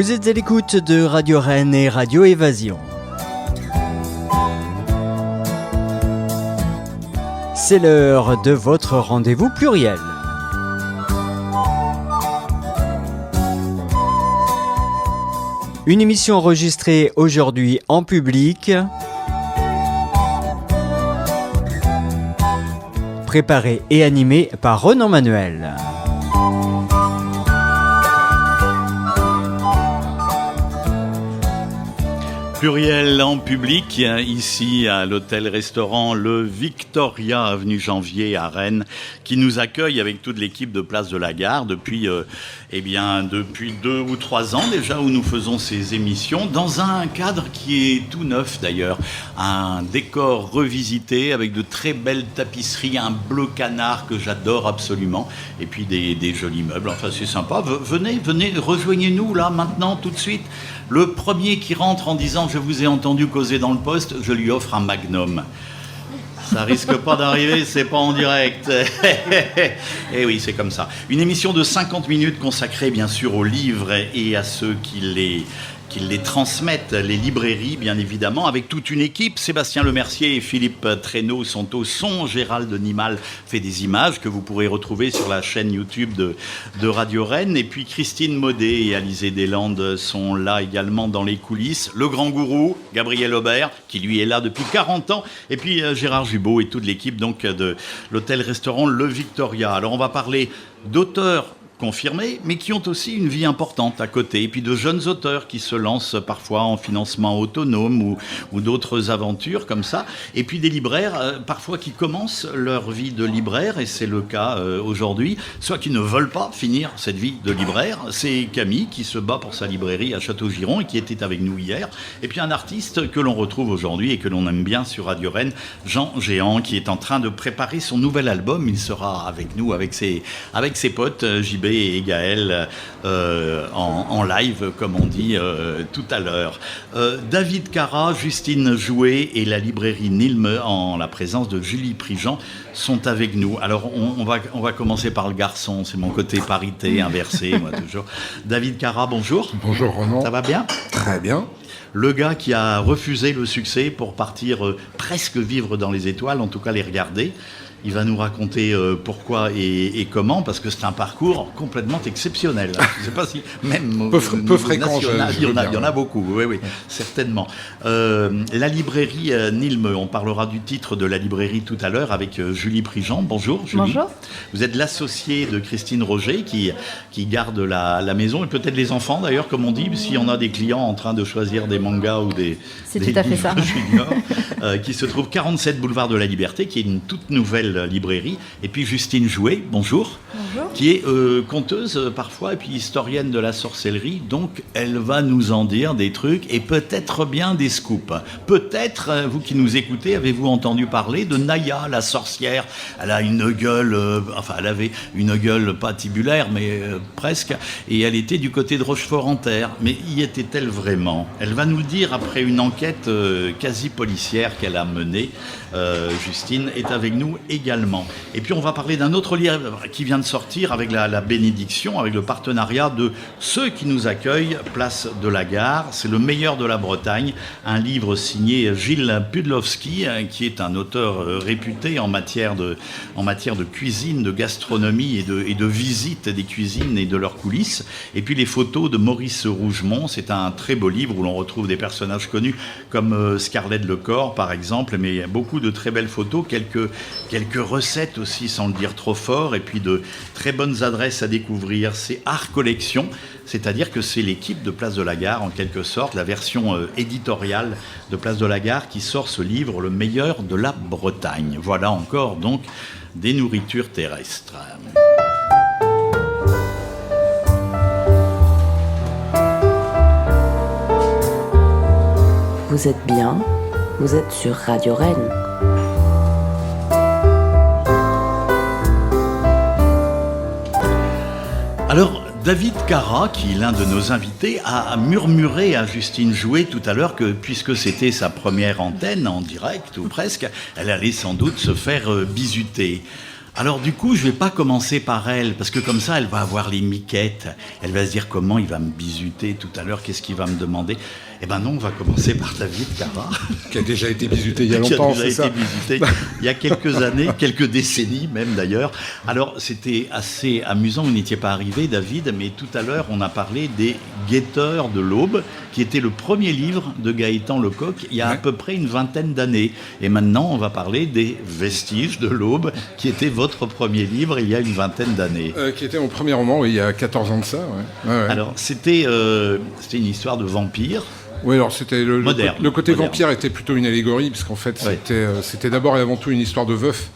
Vous êtes à l'écoute de Radio Rennes et Radio Évasion. C'est l'heure de votre rendez-vous pluriel. Une émission enregistrée aujourd'hui en public, préparée et animée par Ronan Manuel. Pluriel en public, ici à l'hôtel-restaurant Le Victoria, avenue Janvier à Rennes, qui nous accueille avec toute l'équipe de Place de la Gare depuis 2 ou 3 ans déjà, où nous faisons ces émissions, dans un cadre qui est tout neuf d'ailleurs, un décor revisité avec de très belles tapisseries, un bleu canard que j'adore absolument, et puis des jolis meubles, enfin c'est sympa. Venez, rejoignez-nous là, maintenant, tout de suite. Le premier qui rentre en disant « Je vous ai entendu causer dans le poste », je lui offre un magnum. Ça risque pas d'arriver, c'est pas en direct. Et oui, c'est comme ça. Une émission de 50 minutes consacrée bien sûr aux livres et à ceux qui les transmettent, les librairies bien évidemment, avec toute une équipe. Sébastien Lemercier et Philippe Traîneau sont au son. Gérald Nimal fait des images que vous pourrez retrouver sur la chaîne YouTube de Radio Rennes. Et puis Christine Maudet et Alizé Deslandes sont là également dans les coulisses. Le grand gourou, Gabriel Aubert, qui lui est là depuis 40 ans. Et puis Gérard Jubaud et toute l'équipe donc de l'hôtel-restaurant Le Victoria. Alors on va parler d'auteurs confirmés, mais qui ont aussi une vie importante à côté, et puis de jeunes auteurs qui se lancent parfois en financement autonome ou d'autres aventures comme ça, et puis des libraires parfois qui commencent leur vie de libraire, et c'est le cas aujourd'hui, soit qui ne veulent pas finir cette vie de libraire. C'est Camille qui se bat pour sa librairie à Château-Giron et qui était avec nous hier, et puis un artiste que l'on retrouve aujourd'hui et que l'on aime bien sur Radio Rennes, Jean Géant, qui est en train de préparer son nouvel album. Il sera avec nous, avec ses potes JB et Gaël en live, comme on dit tout à l'heure. David Cara, Justine Jouet et la librairie Nilme, en la présence de Julie Prigent, sont avec nous. Alors on va commencer par le garçon, c'est mon côté parité inversé, moi toujours. David Cara, bonjour. Bonjour Ronan. Ça va bien ? Très bien. Le gars qui a refusé le succès pour partir presque vivre dans les étoiles, en tout cas les regarder. Il va nous raconter pourquoi et comment, parce que c'est un parcours complètement exceptionnel. Je ne sais pas si même peu fréquent, national, il y en a beaucoup, oui, certainement. La librairie Nilme, on parlera du titre de la librairie tout à l'heure avec Julie Prigent. Bonjour Julie. Bonjour. Vous êtes l'associée de Christine Roger qui garde la maison, et peut-être les enfants d'ailleurs, comme on dit, s'il y en a des clients en train de choisir des mangas ou des tout à fait ça. Juniors, qui se trouve 47 boulevard de la Liberté, qui est une toute nouvelle librairie. Et puis Justine Jouet, bonjour. Bonjour. Qui est conteuse parfois et puis historienne de la sorcellerie, donc elle va nous en dire des trucs et peut-être bien des scoops. Peut-être, vous qui nous écoutez, avez-vous entendu parler de Naya, la sorcière. Elle a une gueule, elle avait une gueule pas tibulaire, mais presque, et elle était du côté de Rochefort-en-Terre. Mais y était-elle vraiment ? Elle va nous le dire après une enquête quasi policière qu'elle a menée. Justine est avec nous également. Et puis on va parler d'un autre livre qui vient de sortir avec la bénédiction, avec le partenariat de ceux qui nous accueillent, Place de la Gare. C'est le meilleur de la Bretagne, un livre signé Gilles Pudlowski, qui est un auteur réputé en matière de cuisine, de gastronomie et de visite des cuisines et de leurs coulisses. Et puis les photos de Maurice Rougemont. C'est un très beau livre où l'on retrouve des personnages connus comme Scarlett Lecor par exemple, mais beaucoup de très belles photos, quelques recettes aussi sans le dire trop fort, et puis de très bonnes adresses à découvrir. C'est Art Collection, c'est-à-dire que c'est l'équipe de Place de la Gare en quelque sorte, la version éditoriale de Place de la Gare qui sort ce livre, le meilleur de la Bretagne. Voilà encore donc des nourritures terrestres. Vous êtes bien, vous êtes sur Radio Rennes. Alors, David Cara, qui est l'un de nos invités, a murmuré à Justine Jouet tout à l'heure que, puisque c'était sa première antenne en direct, ou presque, elle allait sans doute se faire bisuter. Alors du coup, je vais pas commencer par elle, parce que comme ça, elle va avoir les miquettes. Elle va se dire comment il va me bisuter tout à l'heure, qu'est-ce qu'il va me demander. Eh ben non, on va commencer par David Cara. Qui a déjà été bisuté il y a longtemps, c'est ça? Qui a déjà été bisuté il y a quelques années, quelques décennies même d'ailleurs. Alors c'était assez amusant, vous n'étiez pas arrivé David, mais tout à l'heure on a parlé des Guetteurs de l'Aube, qui était le premier livre de Gaëtan Lecoq il y a à peu près une vingtaine d'années. Et maintenant on va parler des Vestiges de l'Aube, qui était votre premier livre il y a une vingtaine d'années. Qui était mon premier roman, oui, il y a 14 ans de ça. Ouais. Alors c'était une histoire de vampire. Oui, alors c'était le côté moderne. vampire était plutôt une allégorie, parce qu'en fait c'était d'abord et avant tout une histoire de veuf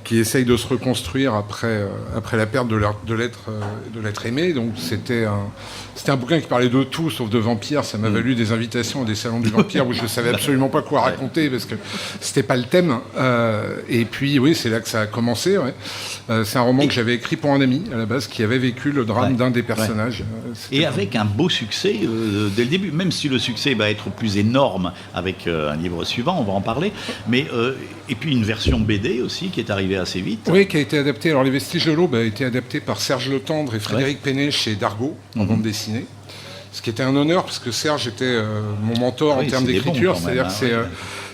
qui essaye de se reconstruire après la perte de l'être aimé. Donc c'était un bouquin qui parlait de tout sauf de vampires. Ça m'a valu des invitations à des salons du vampire où je ne savais absolument pas quoi raconter parce que c'était pas le thème. Et puis oui, c'est là que ça a commencé. Ouais. C'est un roman que j'avais écrit pour un ami à la base qui avait vécu le drame d'un des personnages. Et avec un beau succès dès le début, même si le succès va être plus énorme avec un livre suivant, on va en parler. Mais et puis une version BD aussi qui est arrivée assez vite. Oui, qui a été adaptée. Alors Les Vestiges de l'Aube a été adapté par Serge Letendre et Frédéric Pénet chez Dargaud en bande dessinée. Ce qui était un honneur parce que Serge était mon mentor en termes d'écriture. C'est-à-dire que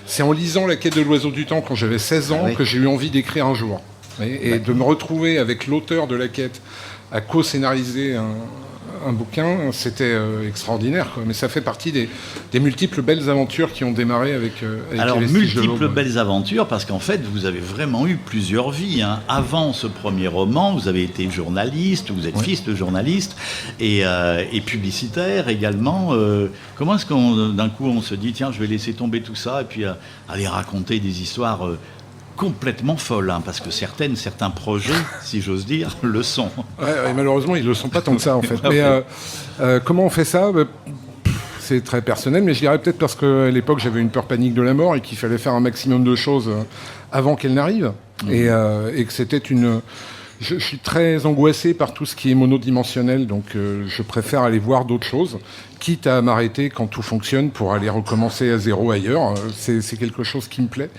c'est en lisant La Quête de l'Oiseau du Temps quand j'avais 16 ans que j'ai eu envie d'écrire un jour. Et de me retrouver avec l'auteur de La Quête à co-scénariser un bouquin, c'était extraordinaire, quoi. Mais ça fait partie des multiples belles aventures qui ont démarré avec Alors, Les Vestiges de multiples l'Aube. belles aventures, parce qu'en fait, vous avez vraiment eu plusieurs vies. Hein. Avant ce premier roman, vous avez été journaliste, vous êtes fils de journaliste et publicitaire également. Comment est-ce qu'on, d'un coup, on se dit, tiens, je vais laisser tomber tout ça et puis aller raconter des histoires complètement folles, hein, parce que certains projets, si j'ose dire, le sont. Ouais, malheureusement, ils ne le sont pas tant que ça, en fait. Mais comment on fait ça? C'est très personnel, mais je dirais peut-être parce qu'à l'époque, j'avais une peur panique de la mort et qu'il fallait faire un maximum de choses avant qu'elle n'arrive. Et que c'était une... Je suis très angoissé par tout ce qui est monodimensionnel, donc je préfère aller voir d'autres choses, quitte à m'arrêter quand tout fonctionne pour aller recommencer à zéro ailleurs. C'est quelque chose qui me plaît.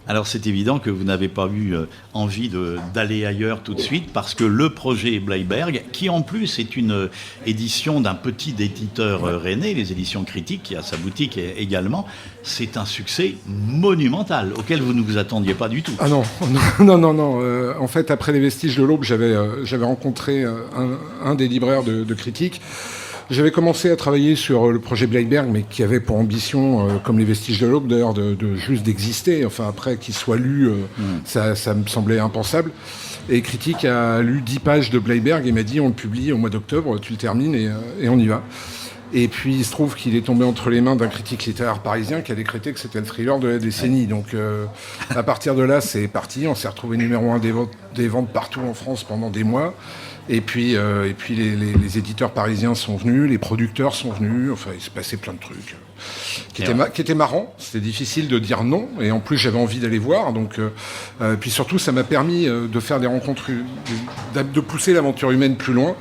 Alors c'est évident que vous n'avez pas eu envie d'aller ailleurs tout de suite parce que le projet Bleiberg, qui en plus est une édition d'un petit éditeur rennais, les éditions critiques, qui a sa boutique également, c'est un succès monumental auquel vous ne vous attendiez pas du tout. Ah non. En fait, après Les Vestiges de l'Aube, j'avais rencontré un des libraires de critiques. J'avais commencé à travailler sur le projet Bleiberg, mais qui avait pour ambition, comme Les Vestiges de l'Aube d'ailleurs, de juste d'exister. Enfin, après qu'il soit lu, ça me semblait impensable. Et Critique a lu 10 pages de Bleiberg et m'a dit on le publie au mois d'octobre, tu le termines et on y va. Et puis il se trouve qu'il est tombé entre les mains d'un critique littéraire parisien qui a décrété que c'était le thriller de la décennie. Donc à partir de là, c'est parti. On s'est retrouvé numéro 1 des ventes partout en France pendant des mois. Et puis les éditeurs parisiens sont venus, les producteurs sont venus. Enfin, il s'est passé plein de trucs qui étaient marrants. C'était difficile de dire non. Et en plus, j'avais envie d'aller voir. Donc, puis surtout, ça m'a permis de faire des rencontres, de pousser l'aventure humaine plus loin.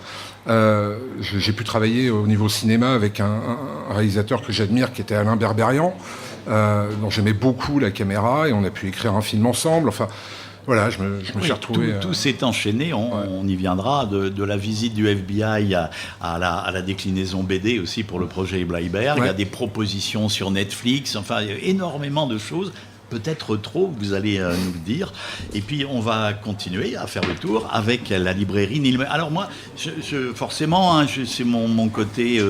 J'ai pu travailler au niveau cinéma avec un réalisateur que j'admire qui était Alain Berberian, dont j'aimais beaucoup la caméra, et on a pu écrire un film ensemble. Enfin, voilà, je me suis retrouvé... Tout s'est enchaîné, on y viendra, de la visite du FBI à la déclinaison BD aussi pour le projet Bleiberg. Il y a des propositions sur Netflix, enfin il y a énormément de choses. Peut-être trop, vous allez nous le dire. Et puis, on va continuer à faire le tour avec la librairie Nilme. Alors moi, forcément, hein, c'est mon côté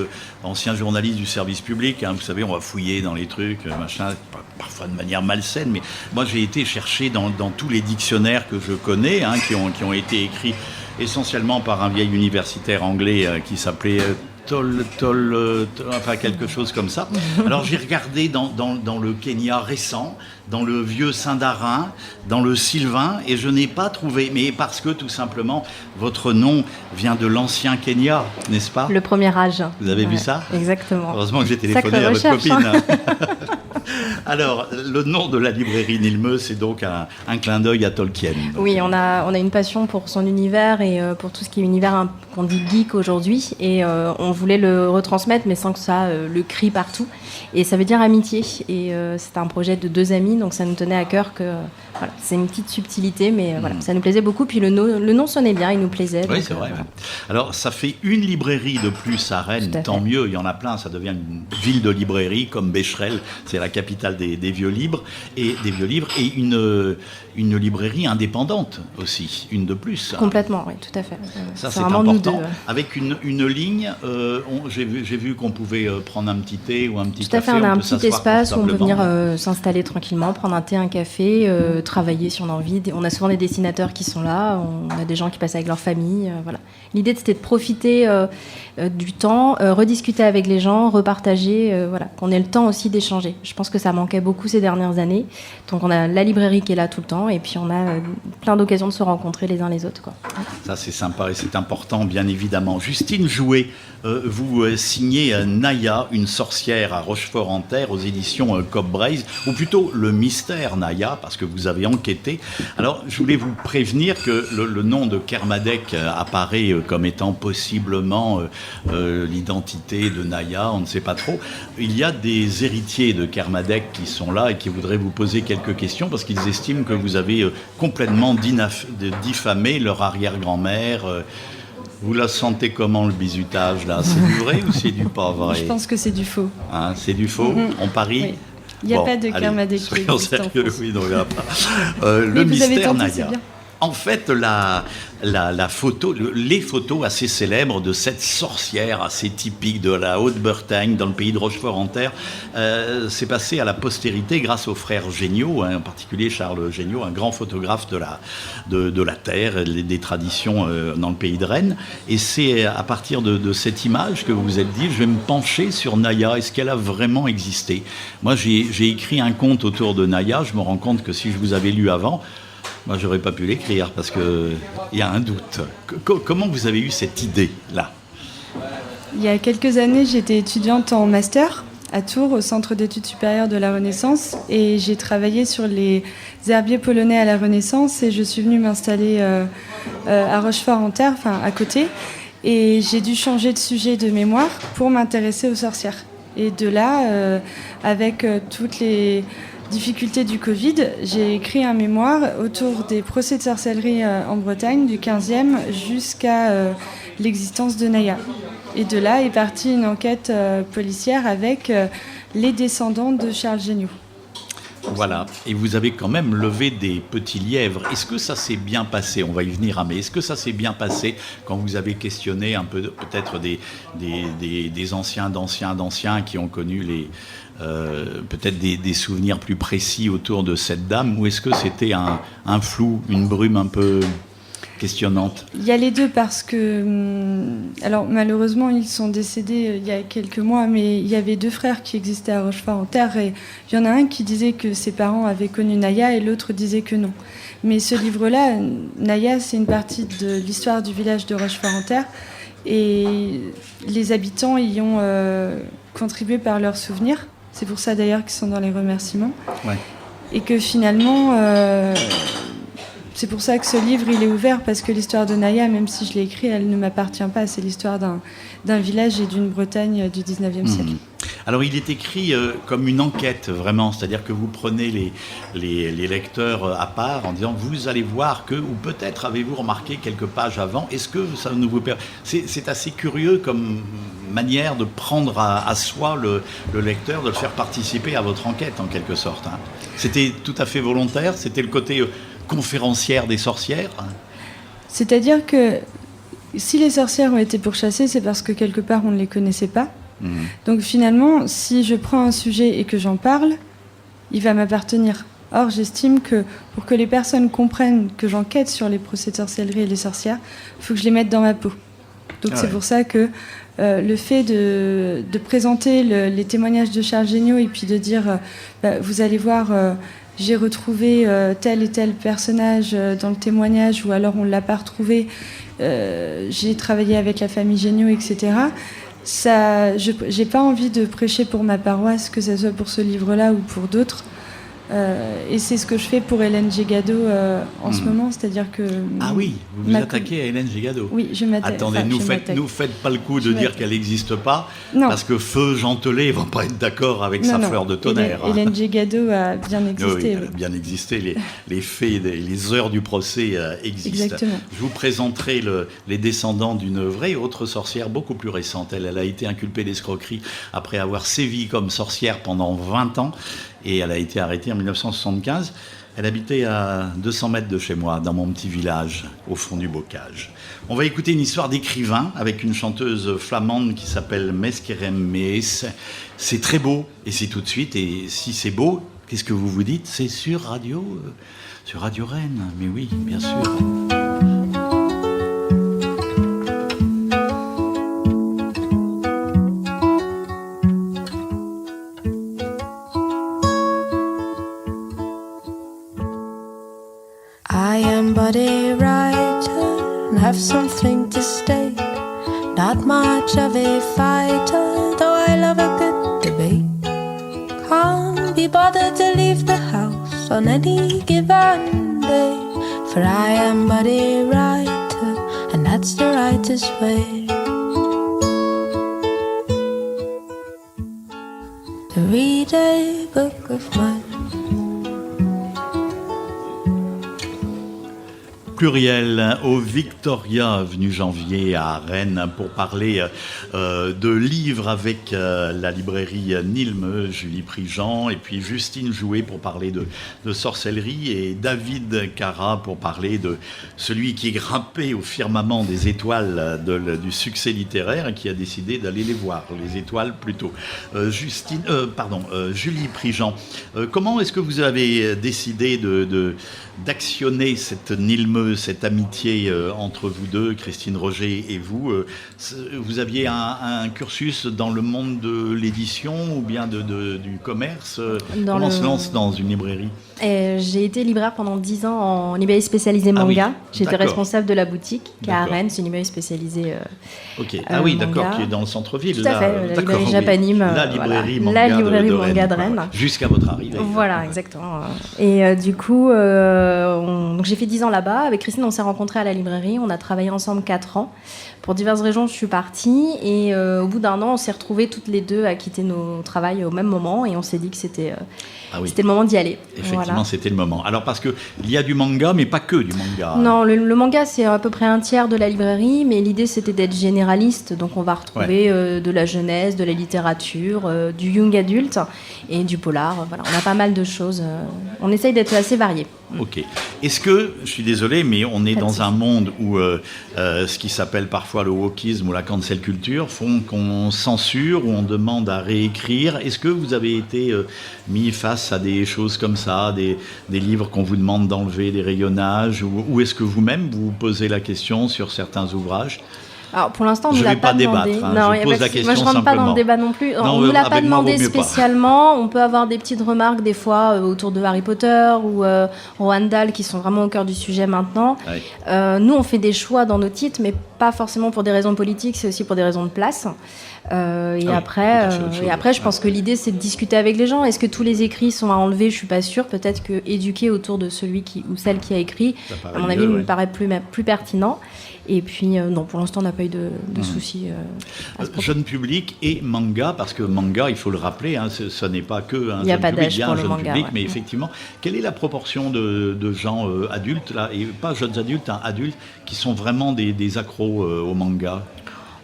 ancien journaliste du service public. Hein, vous savez, on va fouiller dans les trucs, machin, parfois de manière malsaine. Mais moi, j'ai été chercher dans tous les dictionnaires que je connais, hein, qui ont été écrits essentiellement par un vieil universitaire anglais qui s'appelait... enfin quelque chose comme ça. Alors j'ai regardé dans le Kenya récent, dans le vieux Sindarin, dans le Sylvain, et je n'ai pas trouvé, mais parce que tout simplement votre nom vient de l'ancien Kenya, n'est-ce pas? Le premier âge. Vous avez vu ça? Exactement. Heureusement que j'ai téléphoné à votre copine. Alors, le nom de la librairie Nilme, c'est donc un clin d'œil à Tolkien. Oui, on a une passion pour son univers et pour tout ce qui est univers qu'on dit geek aujourd'hui, et on voulait le retransmettre, mais sans que ça le crie partout. Et ça veut dire amitié, et c'est un projet de 2 amis, donc ça nous tenait à cœur que voilà, c'est une petite subtilité, mais voilà, ça nous plaisait beaucoup. Puis le nom sonnait bien, il nous plaisait. Oui, donc, c'est vrai. Ouais. Alors, ça fait une librairie de plus à Rennes, tant mieux, il y en a plein, ça devient une ville de librairie, comme Becherel, c'est la capitale des vieux livres, et une librairie indépendante aussi, une de plus. Complètement, oui, tout à fait. Ça, c'est c'est vraiment important. Nous deux. Avec une ligne, j'ai vu qu'on pouvait prendre un petit thé ou un petit Tout à café. fait, on a un petit espace où on peut venir confortablement. s'installer tranquillement, prendre un thé, un café, travailler si on a envie. On a souvent des dessinateurs qui sont là, on a des gens qui passent avec leur famille. Voilà. L'idée, c'était de profiter du temps, rediscuter avec les gens, repartager, voilà, qu'on ait le temps aussi d'échanger. Je pense que ça manquait beaucoup ces dernières années. Donc on a la librairie qui est là tout le temps, et puis on a plein d'occasions de se rencontrer les uns les autres, quoi. Ça, c'est sympa et c'est important, bien évidemment. Justine Jouet, vous signez Naya, une sorcière à Rochefort-en-Terre, aux éditions Cobb Braze, ou plutôt le mystère Naya, parce que vous avez enquêté. Alors, je voulais vous prévenir que le nom de Kermadec apparaît comme étant possiblement l'identité de Naya, on ne sait pas trop. Il y a des héritiers de Kermadec qui sont là et qui voudraient vous poser quelques questions, parce qu'ils estiment que vous avez complètement diffamé leur arrière-grand-mère. Vous la sentez comment, le bizutage, là? C'est du vrai ou c'est du pas vrai? Je pense que c'est du faux. Hein, c'est du faux? On parie? Oui. Il n'y a pas de Kermadec qui soyons existe en sérieux, France. oui, donc il n'y en a pas. Le vous avez mystère tenté, Naya. c'est bien. En fait, la photo, les photos assez célèbres de cette sorcière assez typique de la Haute-Bretagne, dans le pays de Rochefort-en-Terre, s'est passé à la postérité grâce aux frères Géniaux, hein, en particulier Charles Géniaux, un grand photographe de la terre, des traditions dans le pays de Rennes. Et c'est à partir de cette image que vous vous êtes dit, je vais me pencher sur Naya. Est-ce qu'elle a vraiment existé? Moi, j'ai écrit un conte autour de Naya. Je me rends compte que si je vous avais lu avant, moi, j'aurais pas pu l'écrire parce qu'il y a un doute. Comment vous avez eu cette idée-là? Il y a quelques années, j'étais étudiante en master à Tours, au Centre d'études supérieures de la Renaissance, et j'ai travaillé sur les herbiers polonais à la Renaissance, et je suis venue m'installer à Rochefort-en-Terre, enfin à côté, et j'ai dû changer de sujet de mémoire pour m'intéresser aux sorcières. Et de là, avec toutes les difficultés du Covid, j'ai écrit un mémoire autour des procès de sorcellerie en Bretagne, du 15e jusqu'à l'existence de Naya. Et de là est partie une enquête policière avec les descendants de Charles Géniaux. Voilà, et vous avez quand même levé des petits lièvres. Est-ce que ça s'est bien passé? On va y venir, mais est-ce que ça s'est bien passé quand vous avez questionné un peu peut-être des anciens d'anciens qui ont connu peut-être des souvenirs plus précis autour de cette dame, ou est-ce que c'était un flou, une brume un peu questionnante? Il y a les deux parce que, alors malheureusement ils sont décédés il y a quelques mois, mais il y avait 2 frères qui existaient à Rochefort-en-Terre, et il y en a un qui disait que ses parents avaient connu Naya et l'autre disait que non. Mais ce livre-là, Naya, c'est une partie de l'histoire du village de Rochefort-en-Terre, et les habitants y ont contribué par leurs souvenirs. C'est pour ça d'ailleurs qu'ils sont dans les remerciements. Ouais. Et que finalement, c'est pour ça que ce livre il est ouvert, parce que l'histoire de Naya, même si je l'ai écrit, elle ne m'appartient pas. C'est l'histoire d'un village et d'une Bretagne du 19e siècle. Alors il est écrit comme une enquête, vraiment, c'est-à-dire que vous prenez les lecteurs à part en disant vous allez voir que, ou peut-être avez-vous remarqué quelques pages avant, est-ce que ça ne vous permet... C'est assez curieux comme manière de prendre à soi le lecteur, de le faire participer à votre enquête en quelque sorte. Hein. C'était tout à fait volontaire, c'était le côté conférencière des sorcières. C'est-à-dire que si les sorcières ont été pourchassées, c'est parce que quelque part on ne les connaissait pas. Donc finalement, si je prends un sujet et que j'en parle, il va m'appartenir. Or, j'estime que pour que les personnes comprennent que j'enquête sur les procès de sorcellerie et les sorcières, il faut que je les mette dans ma peau. Donc c'est pour ça que le fait de présenter les témoignages de Charles Géniaux et puis de dire vous allez voir, j'ai retrouvé tel et tel personnage dans le témoignage, ou alors on ne l'a pas retrouvé, j'ai travaillé avec la famille Géniaux, etc. Ça, j'ai pas envie de prêcher pour ma paroisse, que ce soit pour ce livre-là ou pour d'autres. Et c'est ce que je fais pour Hélène Gégado en ce moment, c'est-à-dire que... Ah oui, vous vous attaquez à Hélène Gégado. Oui, je m'attaque. Attendez, nous faites pas le coup de dire qu'elle n'existe pas, non. Parce que Feu Gentelet ne va pas être d'accord avec sa fleur de tonnerre. Hélène Gégado a bien existé. Oui, elle a bien existé, les faits, les heures du procès existent. Exactement. Je vous présenterai les descendants d'une vraie autre sorcière beaucoup plus récente. Elle a été inculpée d'escroquerie après avoir sévi comme sorcière pendant 20 ans. Et elle a été arrêtée en 1975. Elle habitait à 200 mètres de chez moi, dans mon petit village, au fond du bocage. On va écouter une histoire d'écrivain avec une chanteuse flamande qui s'appelle Meskerem Mees. C'est très beau, et c'est tout de suite. Et si c'est beau, qu'est-ce que vous vous dites? C'est sur Radio Rennes. Mais oui, bien sûr. I am but a writer and have something to state. Not much of a fighter, though I love a good debate. Can't be bothered to leave the house on any given day. For I am but a writer, and that's the writer's way. To read a book of mine. Pluriel au Victoria, avenue Janvier à Rennes, pour parler de livres avec la librairie Nilme, Julie Prigent, et puis Justine Jouet pour parler de sorcellerie, et David Cara pour parler de celui qui est grimpé au firmament des étoiles du succès littéraire et qui a décidé d'aller les voir, les étoiles plutôt. Julie Prigent, comment est-ce que vous avez décidé d'actionner cette Nilme, cette amitié entre vous deux, Christine Roger et vous? Vous aviez un cursus dans le monde de l'édition ou bien du commerce? Comment on se lance dans une librairie? J'ai été libraire pendant 10 ans en librairie spécialisée manga. Oui, j'étais responsable de la boutique qui est à Rennes, c'est une librairie spécialisée d'accord, qui est dans le centre-ville. Tout à fait, la librairie Japanime. La librairie voilà. manga de Rennes. Jusqu'à votre arrivée. Voilà, exactement. Et du coup, donc j'ai fait 10 ans là-bas. Avec Christine, on s'est rencontrés à la librairie. On a travaillé ensemble 4 ans. Pour diverses raisons, je suis partie. Et au bout d'un an, on s'est retrouvés toutes les deux à quitter nos travails au même moment. Et on s'est dit que c'était le moment d'y aller. Effectivement, c'était le moment. Alors, parce qu'il y a du manga, mais pas que du manga. Non, le manga, c'est à peu près un tiers de la librairie. Mais l'idée, c'était d'être généraliste. Donc, on va retrouver de la jeunesse, de la littérature, du young adulte et du polar. Voilà, on a pas mal de choses. On essaye d'être assez variés. Ok. Est-ce que, je suis désolé, mais on est dans un monde où ce qui s'appelle parfois le wokisme ou la cancel culture font qu'on censure ou on demande à réécrire. Est-ce que vous avez été mis face à des choses comme ça, des livres qu'on vous demande d'enlever, des rayonnages, ou est-ce que vous-même vous posez la question sur certains ouvrages? Alors pour l'instant, on ne nous l'a pas demandé. Non, je pose la question. Moi, je ne rentre pas dans le débat non plus. On ne nous l'a pas demandé spécialement. On peut avoir des petites remarques des fois autour de Harry Potter ou Roald Dahl qui sont vraiment au cœur du sujet maintenant. Ouais. Nous, on fait des choix dans nos titres, mais pas forcément pour des raisons politiques, c'est aussi pour des raisons de place. Après, je pense que l'idée, c'est de discuter avec les gens. Est-ce que tous les écrits sont à enlever? Je ne suis pas sûre. Peut-être que éduquer autour de celui ou celle qui a écrit, à mon avis, me paraît plus pertinent. Et puis, non, pour l'instant, on n'a pas eu de soucis. Jeune public et manga, parce que manga, il faut le rappeler, ce n'est pas que un jeune public, il y a un jeune public, mais effectivement, quelle est la proportion de gens adultes, là, et pas jeunes adultes, adultes, qui sont vraiment des accros au manga?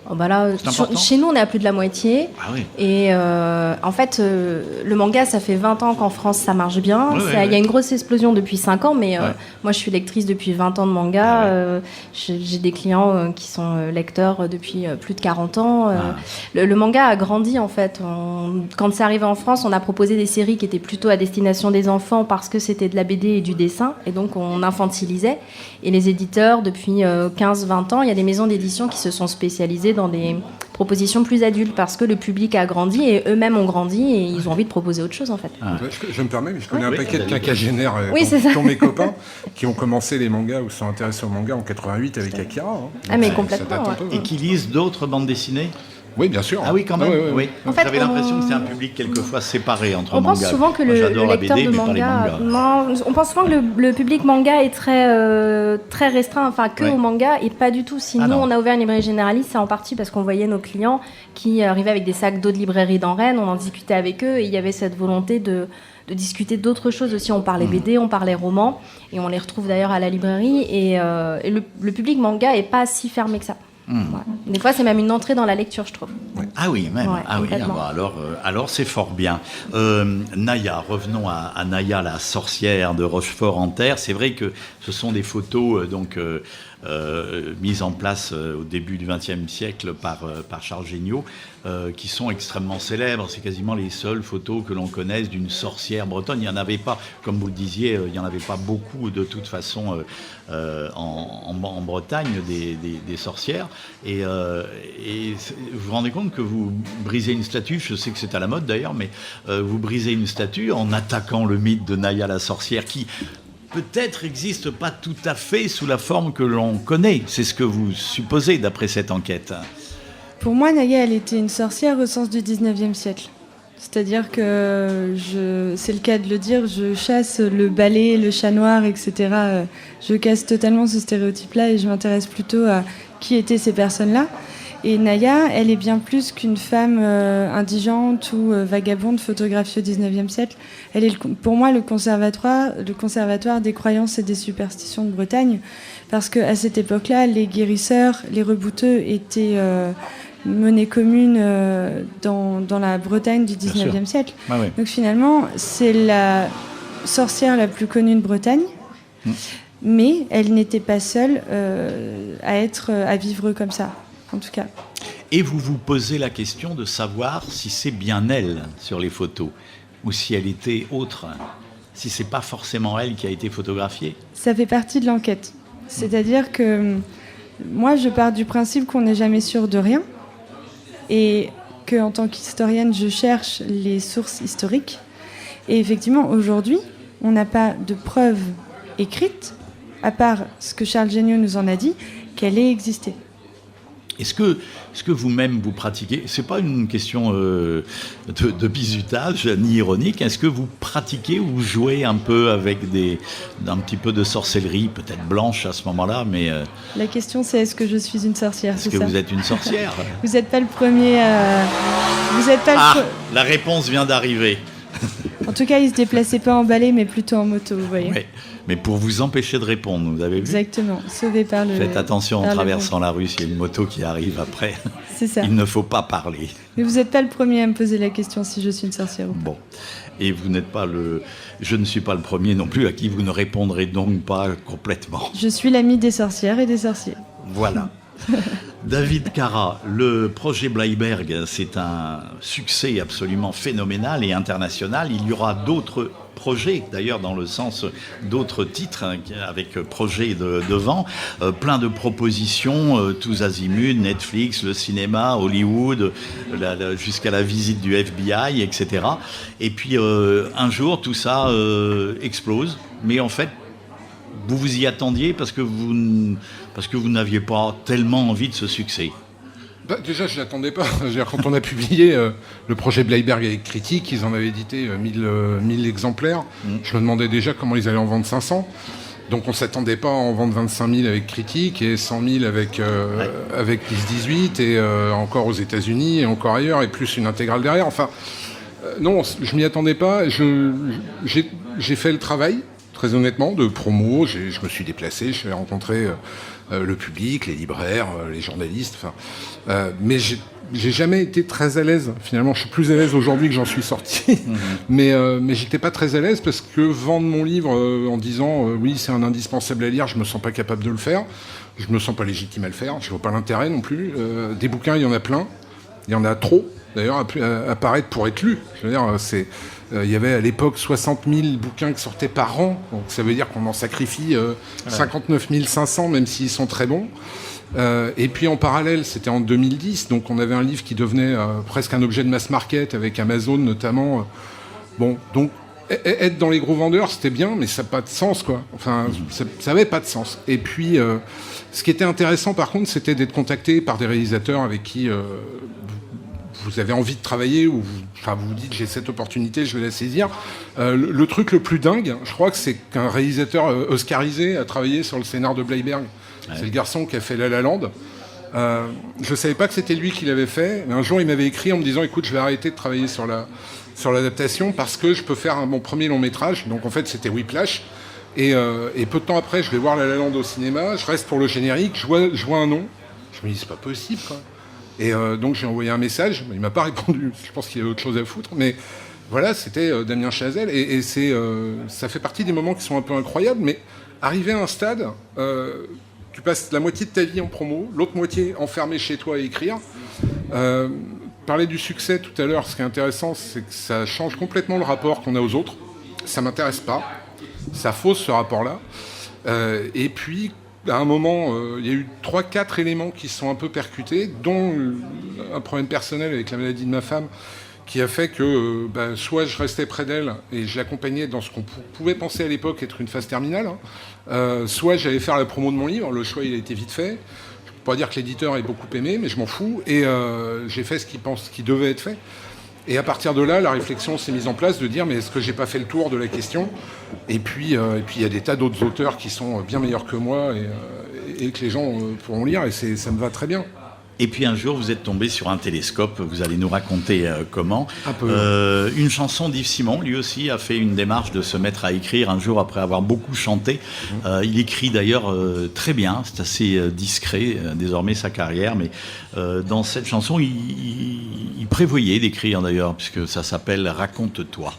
Oh bah là, chez nous, on est à plus de la moitié. Ah oui. Et en fait, le manga, ça fait 20 ans qu'en France, ça marche bien. Il y a une grosse explosion depuis 5 ans, mais moi, je suis lectrice depuis 20 ans de manga. J'ai des clients qui sont lecteurs depuis plus de 40 ans. Le manga a grandi, en fait. Quand c'est arrivé en France, on a proposé des séries qui étaient plutôt à destination des enfants parce que c'était de la BD et du dessin. Et donc, on infantilisait. Et les éditeurs, depuis 15-20 ans, il y a des maisons d'édition qui se sont spécialisées dans des propositions plus adultes parce que le public a grandi et eux-mêmes ont grandi et ils ont envie de proposer autre chose en fait. Je me permets, mais je connais un paquet de quinquagénaires dans mes copains qui ont commencé les mangas ou sont intéressés aux mangas en 88 avec Akira. Mais complètement. Et qui lisent d'autres bandes dessinées? Oui, bien sûr. Ah oui, quand même. Ouais. Oui. En fait, j'avais l'impression que c'est un public quelquefois séparé entre On manga. pense souvent que Moi, le j'adore la lecteur BD, de mais pas les manga, mangas. non, on pense souvent que le public manga est très restreint, enfin que Ouais. au manga, et pas du tout. Si Ah nous non. on a ouvert une librairie généraliste, c'est en partie parce qu'on voyait nos clients qui arrivaient avec des sacs d'eau de librairie dans Rennes, on en discutait avec eux, et il y avait cette volonté de discuter d'autres choses aussi. On parlait BD, on parlait romans, et on les retrouve d'ailleurs à la librairie, et le public manga est pas si fermé que ça. Voilà. Des fois, c'est même une entrée dans la lecture, je trouve. Ah oui, même. Ouais, ah oui, complètement. alors c'est fort bien. Naya, revenons à Naya, la sorcière de Rochefort-en-Terre. C'est vrai que ce sont des photos mises en place au début du XXe siècle par Charles Géniaux, qui sont extrêmement célèbres. C'est quasiment les seules photos que l'on connaisse d'une sorcière bretonne. Il n'y en avait pas, comme vous le disiez, il n'y en avait pas beaucoup de toute façon en Bretagne, des sorcières. Et vous vous rendez compte que vous brisez une statue, je sais que c'est à la mode d'ailleurs, mais vous brisez une statue en attaquant le mythe de Naya la sorcière, qui peut-être n'existe pas tout à fait sous la forme que l'on connaît. C'est ce que vous supposez d'après cette enquête. Pour moi, Naya, elle était une sorcière au sens du 19e siècle. C'est-à-dire que, c'est le cas de le dire, je chasse le balai, le chat noir, etc. Je casse totalement ce stéréotype-là et je m'intéresse plutôt à qui étaient ces personnes-là. Et Naya, elle est bien plus qu'une femme indigente ou vagabonde photographiée au 19e siècle. Elle est, pour moi, le conservatoire des croyances et des superstitions de Bretagne. Parce qu'à cette époque-là, les guérisseurs, les rebouteux étaient monnaie commune dans la Bretagne du 19e siècle. Ah oui. Donc finalement, c'est la sorcière la plus connue de Bretagne. Mais elle n'était pas seule à vivre comme ça, en tout cas. Et vous vous posez la question de savoir si c'est bien elle sur les photos, ou si elle était autre, si c'est pas forcément elle qui a été photographiée. Ça fait partie de l'enquête. C'est-à-dire que moi, je pars du principe qu'on n'est jamais sûr de rien, et qu'en tant qu'historienne, je cherche les sources historiques. Et effectivement, aujourd'hui, on n'a pas de preuves écrites, à part ce que Charles Géniaux nous en a dit, qu'elle ait existé. Est-ce que vous-même vous pratiquez, c'est pas une question de bizutage ni ironique, est-ce que vous pratiquez ou jouez un peu avec un petit peu de sorcellerie, peut-être blanche à ce moment-là, mais... La question c'est est-ce que je suis une sorcière, Est-ce c'est que ça ? vous êtes une sorcière ? Vous n'êtes pas le premier... Vous êtes pas La réponse vient d'arriver. En tout cas, il se déplaçait pas en balai, mais plutôt en moto, vous voyez. Ouais. Mais pour vous empêcher de répondre, vous avez vu ? Exactement, sauvé par le... Faites attention en par le traversant la rue, s'il y a une moto qui arrive après. C'est ça. Il ne faut pas parler. Mais vous n'êtes pas le premier à me poser la question si je suis une sorcière ou pas. Bon. Et vous n'êtes pas je ne suis pas le premier non plus à qui vous ne répondrez donc pas complètement. Je suis l'ami des sorcières et des sorciers. Voilà. David Cara, le projet Bleiberg, c'est un succès absolument phénoménal et international. Il y aura d'autres projets, d'ailleurs dans le sens d'autres titres, avec projet devant, plein de propositions, tous azimuts, Netflix, le cinéma, Hollywood, jusqu'à la visite du FBI, etc. Et puis un jour, tout ça explose, mais en fait, vous vous y attendiez parce que vous n'aviez pas tellement envie de ce succès. Déjà, je ne l'attendais pas. Quand on a publié le projet Bleiberg avec Critique, ils en avaient édité 1000 exemplaires. Je me demandais déjà comment ils allaient en vendre 500. Donc on ne s'attendait pas à en vendre 25 000 avec Critique et 100 000 avec Plus 18 et encore aux États-Unis et encore ailleurs et plus une intégrale derrière. Enfin, non, je ne m'y attendais pas. J'ai fait le travail, très honnêtement, de promo. Je me suis déplacé, je suis allé rencontrer le public, les libraires, les journalistes. Mais j'ai jamais été très à l'aise. Finalement, je suis plus à l'aise aujourd'hui que j'en suis sorti. Mais j'étais pas très à l'aise parce que vendre mon livre en disant oui, c'est un indispensable à lire, je me sens pas capable de le faire. Je me sens pas légitime à le faire. Je vois pas l'intérêt non plus. Des bouquins, il y en a plein. Il y en a trop, d'ailleurs, à paraître pour être lus. Je veux dire, il y avait à l'époque 60 000 bouquins qui sortaient par an. Donc ça veut dire qu'on en sacrifie 59 500, même s'ils sont très bons. Et puis en parallèle, c'était en 2010, donc on avait un livre qui devenait presque un objet de mass market avec Amazon notamment. Bon, donc être dans les gros vendeurs, c'était bien, mais ça n'a pas de sens, quoi. Enfin, ça n'avait pas de sens. Et puis, ce qui était intéressant, par contre, c'était d'être contacté par des réalisateurs avec qui vous avez envie de travailler, ou vous vous dites j'ai cette opportunité, je vais la saisir. Le truc le plus dingue, je crois que c'est qu'un réalisateur oscarisé a travaillé sur le scénar de Bleiberg. Ouais. C'est le garçon qui a fait La La Land. Je ne savais pas que c'était lui qui l'avait fait, mais un jour il m'avait écrit en me disant écoute, je vais arrêter de travailler sur l'adaptation parce que je peux faire mon premier long métrage. Donc en fait c'était Whiplash. Et peu de temps après, je vais voir La La Land au cinéma, je reste pour le générique, je vois un nom, je me dis c'est pas possible quoi. Et donc j'ai envoyé un message, il m'a pas répondu, je pense qu'il y avait autre chose à foutre, mais voilà, c'était Damien Chazelle, et ça fait partie des moments qui sont un peu incroyables, mais arrivé à un stade, tu passes la moitié de ta vie en promo, l'autre moitié enfermé chez toi à écrire. Parler du succès tout à l'heure, ce qui est intéressant, c'est que ça change complètement le rapport qu'on a aux autres, ça m'intéresse pas. Ça fausse ce rapport-là. Et puis, à un moment, il y a eu 3-4 éléments qui sont un peu percutés, dont un problème personnel avec la maladie de ma femme, qui a fait que soit je restais près d'elle et je l'accompagnais dans ce qu'on pouvait penser à l'époque être une phase terminale, soit j'allais faire la promo de mon livre. Le choix, il a été vite fait. Je ne peux pas dire que l'éditeur ait beaucoup aimé, mais je m'en fous. Et j'ai fait ce qu'il devait être fait. Et à partir de là, la réflexion s'est mise en place de dire mais est-ce que j'ai pas fait le tour de la question ? Et puis il y a des tas d'autres auteurs qui sont bien meilleurs que moi et que les gens pourront lire, et ça me va très bien. Et puis un jour, vous êtes tombé sur un télescope, vous allez nous raconter comment. Un peu. Une chanson d'Yves Simon, lui aussi, a fait une démarche de se mettre à écrire un jour après avoir beaucoup chanté. Il écrit d'ailleurs très bien, c'est assez discret désormais sa carrière, mais dans cette chanson, il prévoyait d'écrire d'ailleurs, puisque ça s'appelle « Raconte-toi ».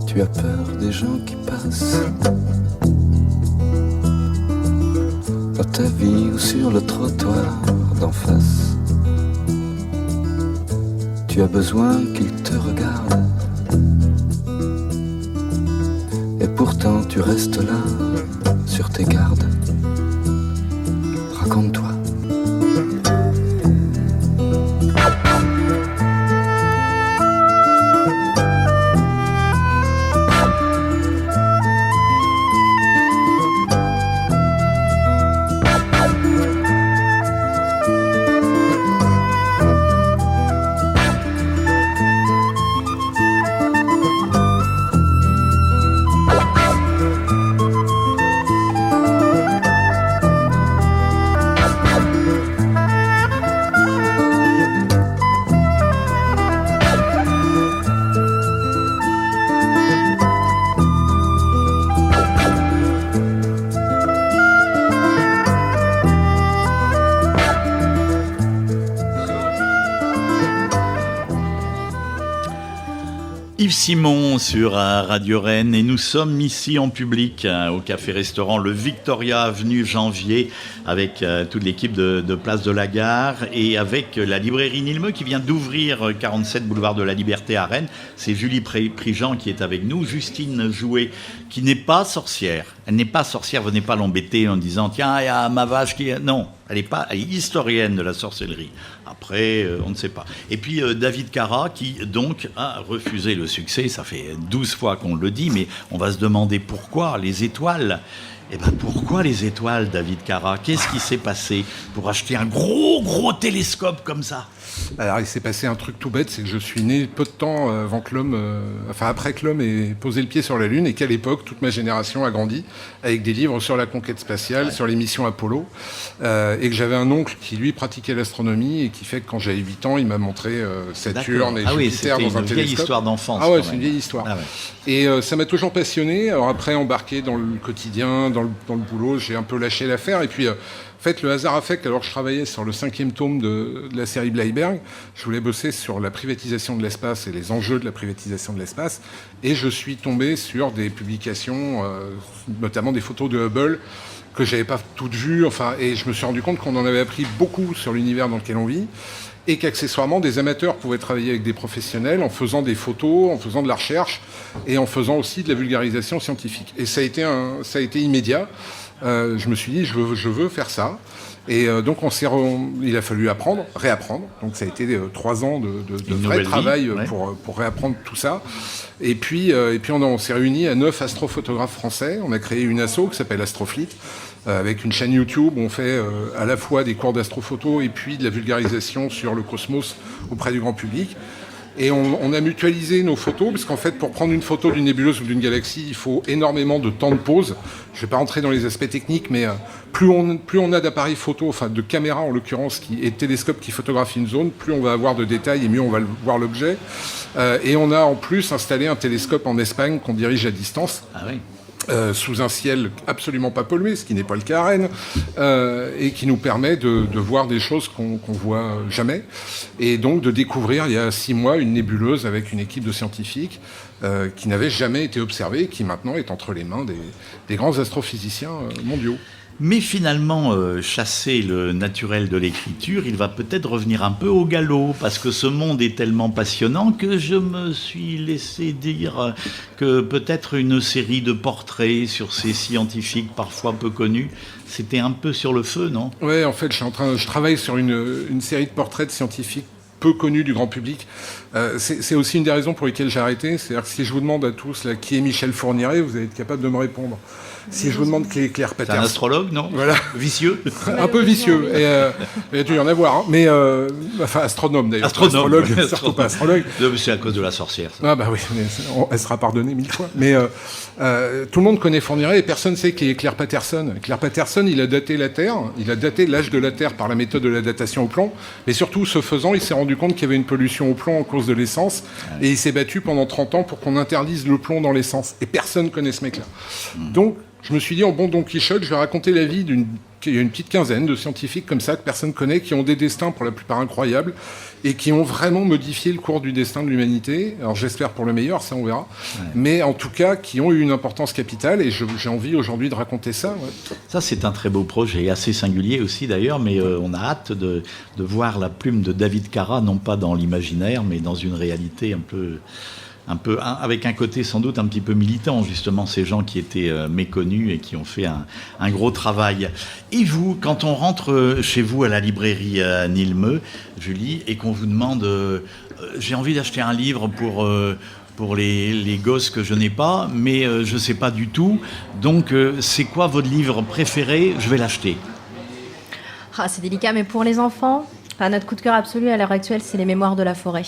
Tu as peur des gens qui passent dans ta vie ou sur le trottoir d'en face. Tu as besoin qu'ils te regardent et pourtant tu restes là sur tes gardes. Raconte-toi. Yves Simon sur Radio Rennes, et nous sommes ici en public au café-restaurant Le Victoria, avenue Janvier, avec toute l'équipe de Place de la Gare et avec la librairie Nilmeux qui vient d'ouvrir 47 boulevard de la Liberté à Rennes. C'est Julie Prigent qui est avec nous, Justine Jouet qui n'est pas sorcière. Elle n'est pas sorcière, venez pas l'embêter en disant tiens, il y a ma vache qui... Non, elle est historienne de la sorcellerie. Après, on ne sait pas. Et puis David Cara qui donc a refusé le succès. Ça fait 12 fois qu'on le dit, mais on va se demander pourquoi les étoiles. Eh ben pourquoi les étoiles, David Cara ? Qu'est-ce qui s'est passé pour acheter un gros télescope comme ça ? Alors il s'est passé un truc tout bête, c'est que je suis né peu de temps après que l'homme ait posé le pied sur la Lune, et qu'à l'époque toute ma génération a grandi avec des livres sur la conquête spatiale, sur les missions Apollo, et que j'avais un oncle qui lui pratiquait l'astronomie et qui fait que quand j'avais 8 ans il m'a montré Saturne et Jupiter dans un télescope. C'est une vieille histoire d'enfance. Ah ouais, c'est une vieille histoire. Ah ouais. Et ça m'a toujours passionné. Alors après, embarqué dans le quotidien, dans le boulot, j'ai un peu lâché l'affaire, et puis en fait, le hasard a fait qu'alors je travaillais sur le 5e tome de la série Bleiberg, je voulais bosser sur la privatisation de l'espace et les enjeux de la privatisation de l'espace, et je suis tombé sur des publications, notamment des photos de Hubble, que j'avais pas toutes vues, et je me suis rendu compte qu'on en avait appris beaucoup sur l'univers dans lequel on vit, et qu'accessoirement, des amateurs pouvaient travailler avec des professionnels en faisant des photos, en faisant de la recherche, et en faisant aussi de la vulgarisation scientifique. Et ça a été immédiat. je me suis dit, je veux faire ça. Et donc il a fallu réapprendre. Donc ça a été 3 ans de vrai travail pour réapprendre tout ça. Et puis on s'est réunis à 9 astrophotographes français. On a créé une asso qui s'appelle Astrofleet, avec une chaîne YouTube où on fait à la fois des cours d'astrophoto et puis de la vulgarisation sur le cosmos auprès du grand public. Et on a mutualisé nos photos, parce qu'en fait, pour prendre une photo d'une nébuleuse ou d'une galaxie, il faut énormément de temps de pause. Je ne vais pas rentrer dans les aspects techniques, mais plus on a d'appareils photo, enfin de caméras en l'occurrence, et de télescopes qui photographient une zone, plus on va avoir de détails et mieux on va voir l'objet. Et on a en plus installé un télescope en Espagne qu'on dirige à distance. Ah oui. Sous un ciel absolument pas pollué, ce qui n'est pas le cas à Rennes, et qui nous permet de voir des choses qu'on voit jamais, et donc de découvrir il y a 6 mois une nébuleuse avec une équipe de scientifiques qui n'avait jamais été observée, qui maintenant est entre les mains des grands astrophysiciens mondiaux. Mais finalement, chasser le naturel de l'écriture, il va peut-être revenir un peu au galop, parce que ce monde est tellement passionnant que je me suis laissé dire que peut-être une série de portraits sur ces scientifiques parfois peu connus, c'était un peu sur le feu, non ? Oui, en fait, je travaille sur une série de portraits de scientifiques peu connus du grand public. C'est aussi une des raisons pour lesquelles j'ai arrêté. C'est-à-dire que si je vous demande à tous là, qui est Michel Fourniret, vous allez être capable de me répondre. Si je vous demande qui est Claire Patterson... C'est un astrologue, non ? Voilà. Vicieux. Un peu vicieux. Il y a dû y en avoir. Hein. Mais, enfin, astronome d'ailleurs. Astrologue, surtout pas astrologue. C'est à cause de la sorcière. Ça. Ah bah oui, mais elle sera pardonnée 1000 fois. Mais tout le monde connaît Fourniret et personne ne sait qui est Claire Patterson. Claire Patterson, il a daté la Terre. Il a daté l'âge de la Terre par la méthode de la datation au plomb. Mais surtout, ce faisant, il s'est rendu compte qu'il y avait une pollution au plomb en cause de l'essence. Et il s'est battu pendant 30 ans pour qu'on interdise le plomb dans l'essence. Et personne ne connaît ce mec-là. Donc, je me suis dit, en bon Don Quichotte, je vais raconter la vie il y a une petite quinzaine de scientifiques comme ça, que personne ne connaît, qui ont des destins pour la plupart incroyables, et qui ont vraiment modifié le cours du destin de l'humanité. Alors j'espère pour le meilleur, ça on verra. Ouais. Mais en tout cas, qui ont eu une importance capitale, et j'ai envie aujourd'hui de raconter ça. Ouais. Ça, c'est un très beau projet, assez singulier aussi d'ailleurs, mais on a hâte de voir la plume de David Carra, non pas dans l'imaginaire, mais dans une réalité un peu avec un côté sans doute un petit peu militant, justement, ces gens qui étaient méconnus et qui ont fait un gros travail. Et vous, quand on rentre chez vous à la librairie Nilmeux, Julie, et qu'on vous demande j'ai envie d'acheter un livre pour les gosses que je n'ai pas, mais je ne sais pas du tout, donc c'est quoi votre livre préféré ? Je vais l'acheter. Ah, c'est délicat, mais pour les enfants, notre coup de cœur absolu à l'heure actuelle, c'est Les Mémoires de la forêt.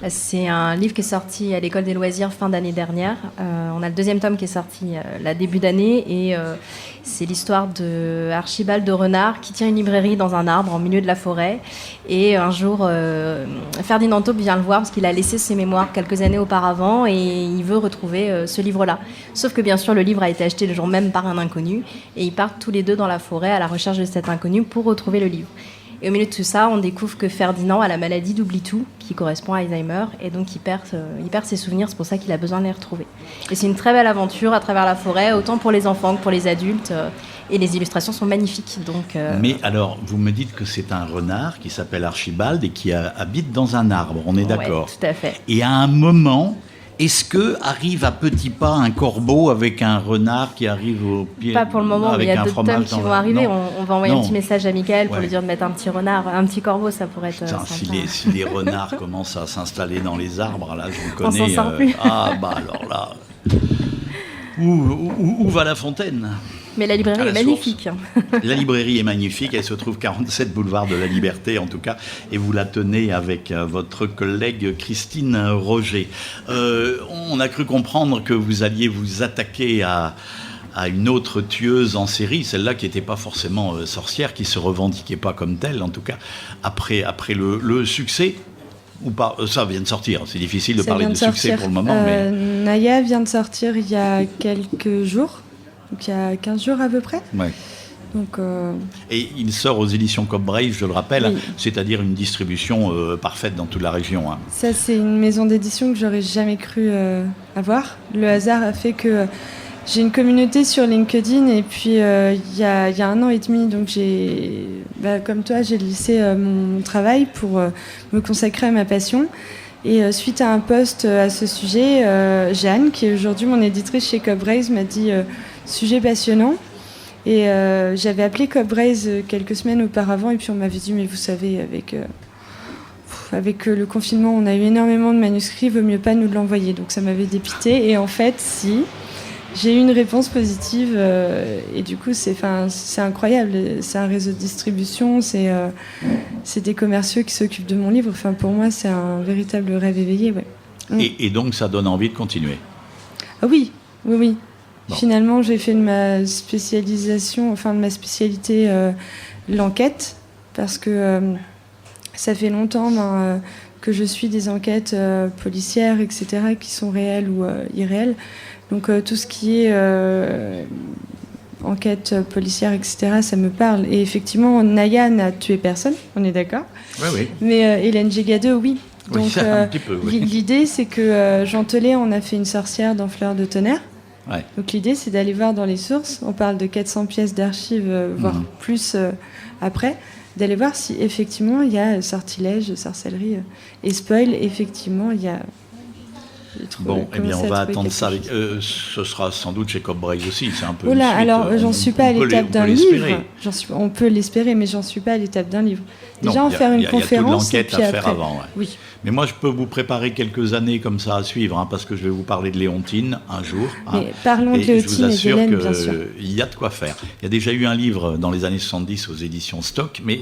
C'est un livre qui est sorti à l'École des loisirs fin d'année dernière. On a le 2e tome qui est sorti début d'année, et c'est l'histoire de Archibald de Renard qui tient une librairie dans un arbre en milieu de la forêt. Et un jour, Ferdinand Taupe vient le voir parce qu'il a laissé ses mémoires quelques années auparavant et il veut retrouver ce livre-là. Sauf que bien sûr, le livre a été acheté le jour même par un inconnu et ils partent tous les deux dans la forêt à la recherche de cet inconnu pour retrouver le livre. Et au milieu de tout ça, on découvre que Ferdinand a la maladie d'oubli-tout, qui correspond à Alzheimer, et donc il perd ses souvenirs, c'est pour ça qu'il a besoin de les retrouver. Et c'est une très belle aventure à travers la forêt, autant pour les enfants que pour les adultes, et les illustrations sont magnifiques. Donc, Mais alors, vous me dites que c'est un renard qui s'appelle Archibald et qui habite dans un arbre, on est d'accord ? Ouais, tout à fait. Et à un moment... Est-ce que arrive à petits pas un corbeau avec un renard qui arrive au pied? Pas pour le moment, mais il y a d'autres tomes qui vont arriver. On va envoyer un petit message à Michael pour lui dire de mettre un petit renard, un petit corbeau, ça pourrait être sympa. Si les renards commencent à s'installer dans les arbres, là, je vous connais. On s'en sort plus. Ah bah alors là, où va la fontaine? Mais la librairie est magnifique. La librairie est magnifique, elle se trouve 47 boulevard de la Liberté en tout cas, et vous la tenez avec votre collègue Christine Roger. On a cru comprendre que vous alliez vous attaquer à une autre tueuse en série, celle-là qui n'était pas forcément sorcière, qui se revendiquait pas comme telle, en tout cas, après le succès. Ou pas, ça vient de sortir, c'est difficile de parler de succès pour le moment. Mais... Naya vient de sortir il y a quelques jours. Donc il y a 15 jours à peu près. Ouais. Donc, Et il sort aux éditions Cobb Brave, je le rappelle, oui. C'est-à-dire une distribution parfaite dans toute la région. Hein. Ça, c'est une maison d'édition que j'aurais jamais cru avoir. Le hasard a fait que j'ai une communauté sur LinkedIn et puis il y a 1 an et demi, donc comme toi, j'ai laissé mon travail pour me consacrer à ma passion. Et suite à un post à ce sujet, Jeanne, qui est aujourd'hui mon éditrice chez Cobb Brave, m'a dit sujet passionnant. Et j'avais appelé Cobbraise quelques semaines auparavant, et puis on m'avait dit, mais vous savez, avec le confinement, on a eu énormément de manuscrits, vaut mieux pas nous l'envoyer. Donc ça m'avait dépité. Et en fait, si, j'ai eu une réponse positive. Et du coup, c'est incroyable. C'est un réseau de distribution, c'est des commerciaux qui s'occupent de mon livre. Enfin, pour moi, c'est un véritable rêve éveillé. Ouais. Et donc, ça donne envie de continuer. Ah oui. Bon. Finalement, j'ai fait de ma spécialité l'enquête, parce que ça fait longtemps que je suis des enquêtes policières, etc., qui sont réelles ou irréelles. Donc tout ce qui est enquête policière, etc., ça me parle. Et effectivement, Naya n'a tué personne, on est d'accord. Oui. Mais Hélène Gégadeux, oui. Donc Oui, un petit peu, oui. l'idée, c'est que Jean Telet en a fait une sorcière dans Fleur de tonnerre. Ouais. Donc l'idée, c'est d'aller voir dans les sources. On parle de 400 pièces d'archives, voire plus après, d'aller voir si effectivement il y a sortilège, sorcellerie et spoil. Effectivement, il y a. Bon, eh bien, on va attendre ça. Ce sera sans doute chez Cobbraise aussi. C'est un peu. Voilà, alors j'en suis pas à l'étape d'un livre. On peut l'espérer, mais j'en suis pas à l'étape d'un livre. Déjà, en faire une conférence. Il y a toute l'enquête à faire après. avant. Ouais. Oui. Mais moi, je peux vous préparer quelques années comme ça à suivre, parce que je vais vous parler de Léontine un jour. Mais parlons de Léontine et d'Hélène, bien sûr. Il y a de quoi faire. Il y a déjà eu un livre dans les années 70 aux éditions Stock, mais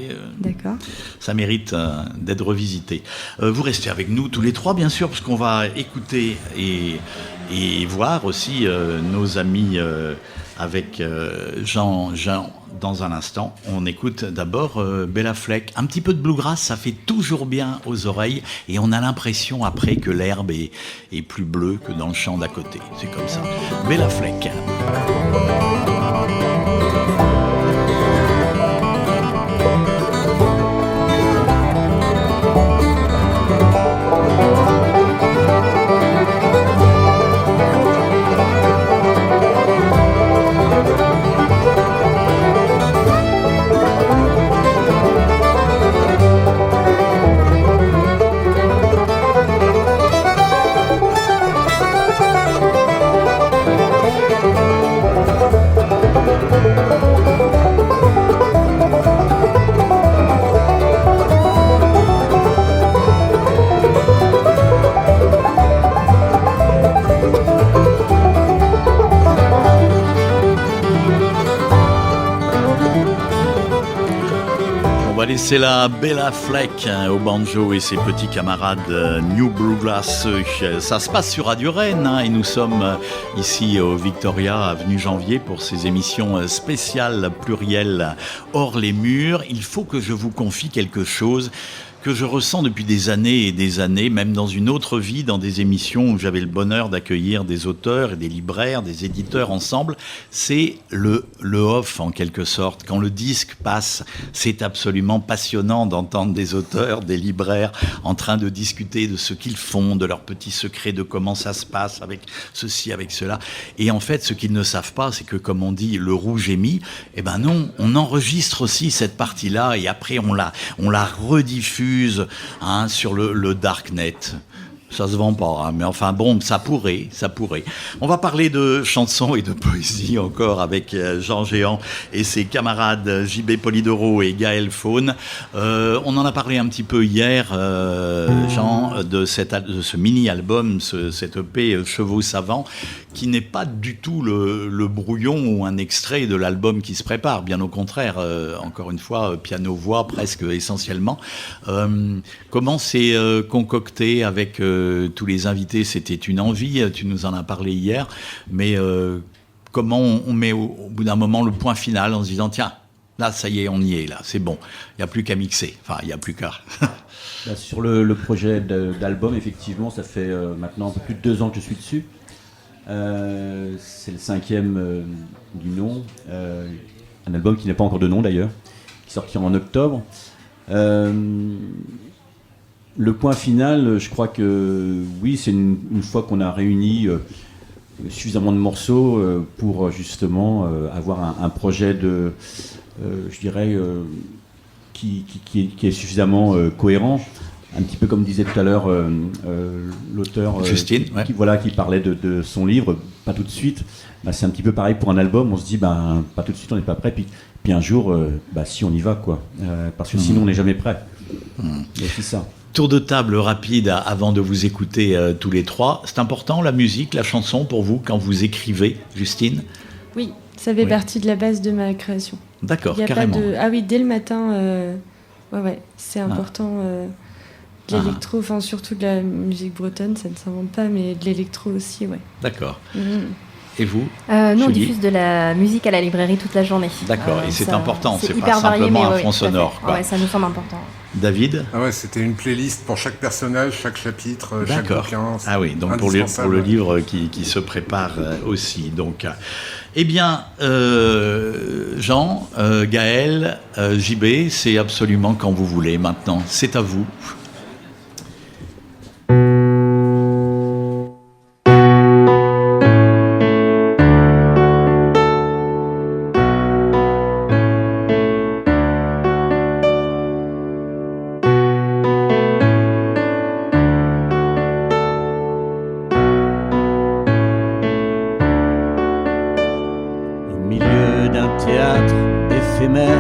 ça mérite d'être revisité. Vous restez avec nous tous les trois, bien sûr, parce qu'on va écouter et voir aussi nos amis avec Jean dans un instant. On écoute d'abord Bella Fleck. Un petit peu de bluegrass, ça fait toujours bien aux oreilles, et on a l'impression après que l'herbe est plus bleue que dans le champ d'à côté. C'est comme ça. Bella Fleck. C'est la Bella Fleck au banjo et ses petits camarades New Bluegrass. Ça se passe sur Radio Rennes, et nous sommes ici au Victoria, avenue Janvier, pour ces émissions spéciales plurielles hors les murs. Il faut que je vous confie quelque chose que je ressens depuis des années et des années, même dans une autre vie, dans des émissions où j'avais le bonheur d'accueillir des auteurs et des libraires, des éditeurs ensemble. C'est le off, en quelque sorte. Quand le disque passe, c'est absolument passionnant d'entendre des auteurs, des libraires en train de discuter de ce qu'ils font, de leurs petits secrets, de comment ça se passe avec ceci, avec cela. Et en fait, ce qu'ils ne savent pas, c'est que, comme on dit, le rouge est mis. Eh ben non, on enregistre aussi cette partie-là, et après on la rediffuse sur le Darknet. Ça se vend pas, mais enfin bon, ça pourrait. On va parler de chansons et de poésie encore avec Jean Géant et ses camarades JB Polidoro et Gaël Faune. On en a parlé un petit peu hier, Jean, de ce mini-album, cet EP Chevaux Savants, qui n'est pas du tout le brouillon ou un extrait de l'album qui se prépare. Bien au contraire, encore une fois, piano-voix presque essentiellement. Comment c'est concocté avec tous les invités? C'était une envie, tu nous en as parlé hier, mais comment on met au bout d'un moment le point final en se disant tiens, là ça y est, on y est, là c'est bon, il n'y a plus qu'à mixer, enfin il n'y a plus qu'à... Sur le projet d'album, effectivement, ça fait maintenant un peu plus de 2 ans que je suis dessus. C'est le 5e du nom, un album qui n'a pas encore de nom d'ailleurs, qui sortira en octobre. Le point final, je crois que oui, c'est une fois qu'on a réuni suffisamment de morceaux pour justement avoir un projet je dirais, qui est suffisamment cohérent. un petit peu comme disait tout à l'heure l'auteur Justine, ouais. qui parlait de son livre, pas tout de suite. Bah, c'est un petit peu pareil pour un album. On se dit, pas tout de suite, on n'est pas prêt. Puis un jour, si on y va, quoi. Parce que sinon, on n'est jamais prêt. Et c'est ça. Tour de table rapide avant de vous écouter tous les trois. C'est important, la musique, la chanson, pour vous, quand vous écrivez, Justine? Oui, ça fait partie de la base de ma création. D'accord, Y a carrément. pas de... Ah oui, dès le matin, c'est important. De l'électro, enfin surtout de la musique bretonne, ça ne s'invente pas, mais de l'électro aussi, ouais. D'accord. Et vous? Nous, on Julie? diffuse de la musique à la librairie toute la journée. D'accord, et c'est ça- important, c'est pas hyper varié, simplement mais un fond tout à fait. sonore, quoi. Ouais, ça nous semble important. David? Ah ouais, c'était une playlist pour chaque personnage, chaque chapitre, chaque D'accord. bouquin. Ah oui, donc pour indispensable. le livre qui se prépare aussi. Donc, eh bien, Jean, Gaël, JB, c'est absolument quand vous voulez maintenant. C'est à vous. Au milieu d'un théâtre éphémère,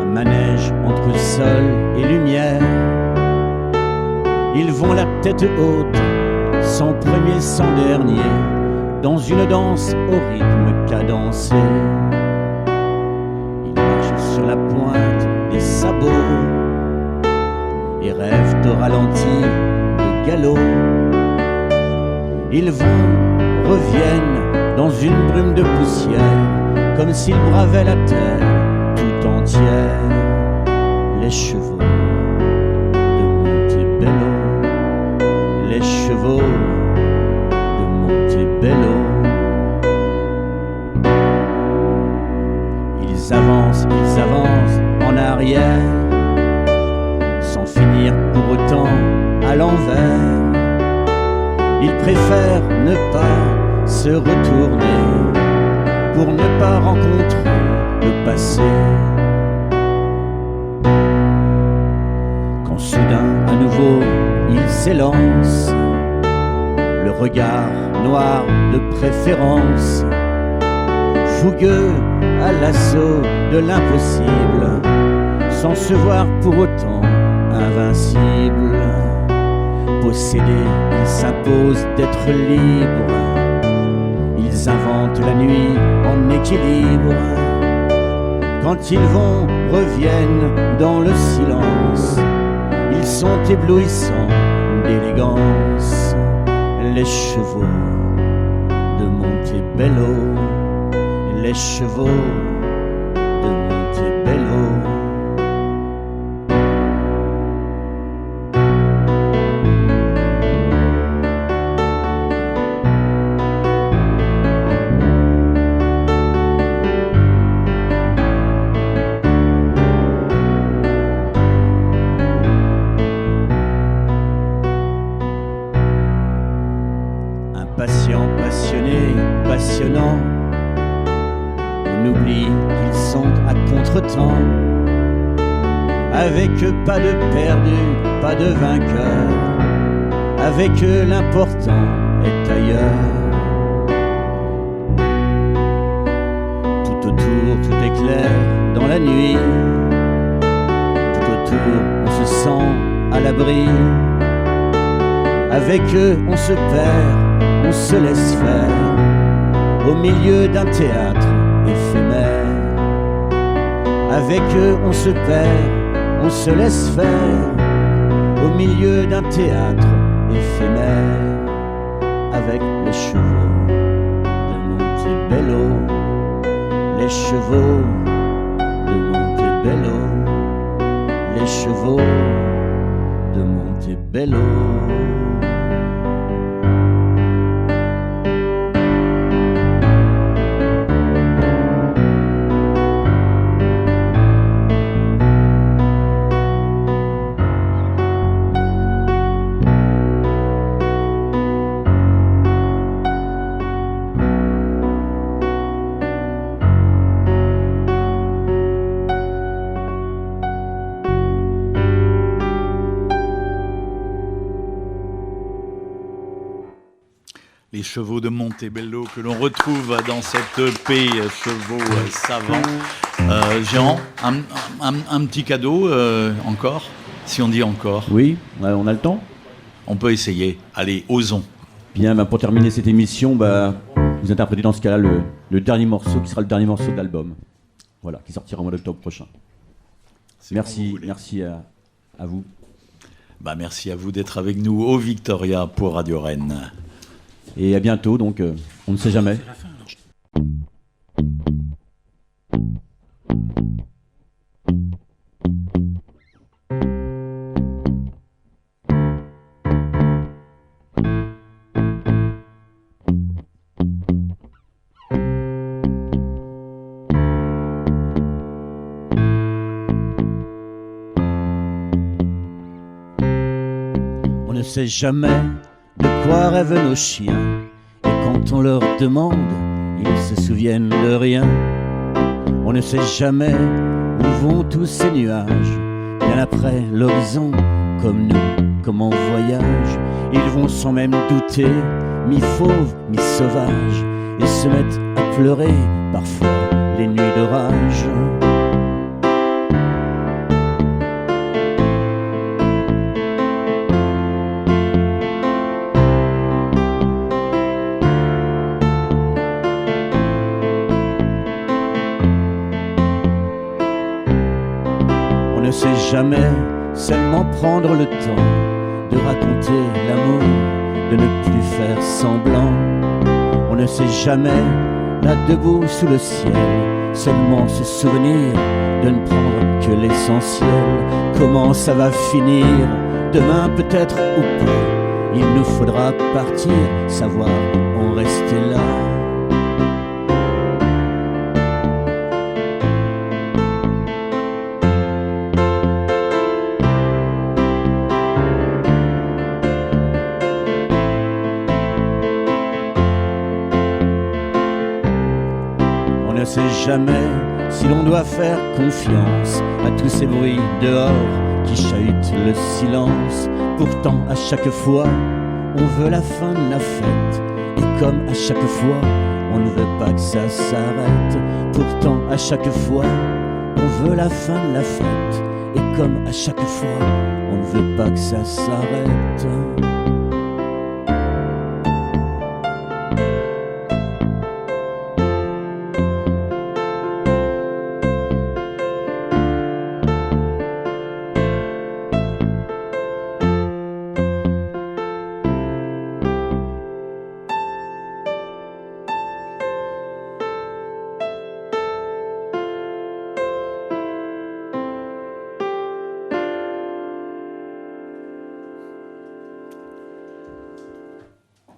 un manège entre sol et lumière, ils vont la tête haute, sans premier, sans dernier, dans une danse au rythme cadencé. Ils marchent sur la pointe des sabots et rêvent au ralenti de galop. Ils vont, reviennent dans une brume de poussière, comme s'ils bravaient la terre tout entière. Les chevaux de Montebello, les chevaux de Montebello. Ils avancent en arrière, sans finir pour autant à l'envers. Ils préfèrent ne pas se retourner pour ne pas rencontrer le passé. Quand soudain, à nouveau, ils s'élancent, le regard noir de préférence, fougueux à l'assaut de l'impossible, sans se voir pour autant invincibles. Possédés, ils s'imposent d'être libres. Ils inventent la nuit en équilibre. Quand ils vont, reviennent dans le silence. Ils sont éblouissants d'élégance. Les chevaux de Montebello, les chevaux de Montebello. Impatients, passionnés, passionnants, on oublie qu'ils sont à contre-temps. Avec eux, pas de perdu, pas de vainqueur. Avec eux, l'important est ailleurs. Tout autour, tout est clair dans la nuit. Tout autour, on se sent à l'abri. Avec eux, on se perd, on se laisse faire, au milieu d'un théâtre éphémère. Avec eux, on se perd, on se laisse faire, au milieu d'un théâtre éphémère. Avec les chevaux de Montebello, les chevaux de Montebello, les chevaux de Montebello. Les chevaux de Montebello que l'on retrouve dans cette EP Chevaux savants. Jean, un petit cadeau encore, si on dit encore. Oui, on a le temps. On peut essayer. Allez, osons. Bien, pour terminer cette émission, vous interprétez dans ce cas-là le dernier morceau qui sera le dernier morceau de l'album. Voilà, qui sortira au mois d'octobre prochain. Merci à vous. Merci à vous d'être avec nous au Victoria pour Radio Rennes. Et à bientôt, donc on ne sait jamais. On ne sait jamais de quoi rêvent nos chiens, et quand on leur demande, ils se souviennent de rien. On ne sait jamais où vont tous ces nuages, bien après l'horizon, comme nous, comme en voyage. Ils vont sans même douter, mi-fauves, mi-sauvages, et se mettent à pleurer, parfois, les nuits d'orage. On ne sait jamais seulement prendre le temps de raconter l'amour, de ne plus faire semblant. On ne sait jamais, là debout sous le ciel, seulement se souvenir de ne prendre que l'essentiel. Comment ça va finir, demain peut-être ou pas. Il nous faudra partir, savoir en rester là. On ne sait jamais si l'on doit faire confiance à tous ces bruits dehors qui chahutent le silence. Pourtant à chaque fois on veut la fin de la fête, et comme à chaque fois on ne veut pas que ça s'arrête. Pourtant à chaque fois on veut la fin de la fête, et comme à chaque fois on ne veut pas que ça s'arrête.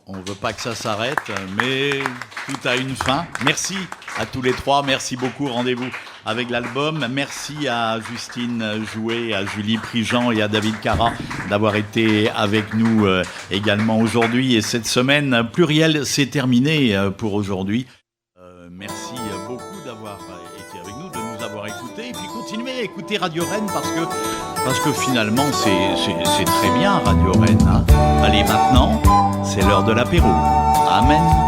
On ne veut pas que ça s'arrête, mais tout a une fin. Merci à tous les trois, merci beaucoup. Rendez-vous avec l'album. Merci à Justine Jouet, à Julie Prigent et à David Cara d'avoir été avec nous également aujourd'hui. Et cette semaine, Pluriel, c'est terminé pour aujourd'hui. Merci beaucoup d'avoir été avec nous, de nous avoir écoutés. Et puis continuez à écouter Radio Rennes parce que finalement, c'est très bien Radio Rennes. Hein. Allez, maintenant, c'est l'heure de l'apéro. Amen.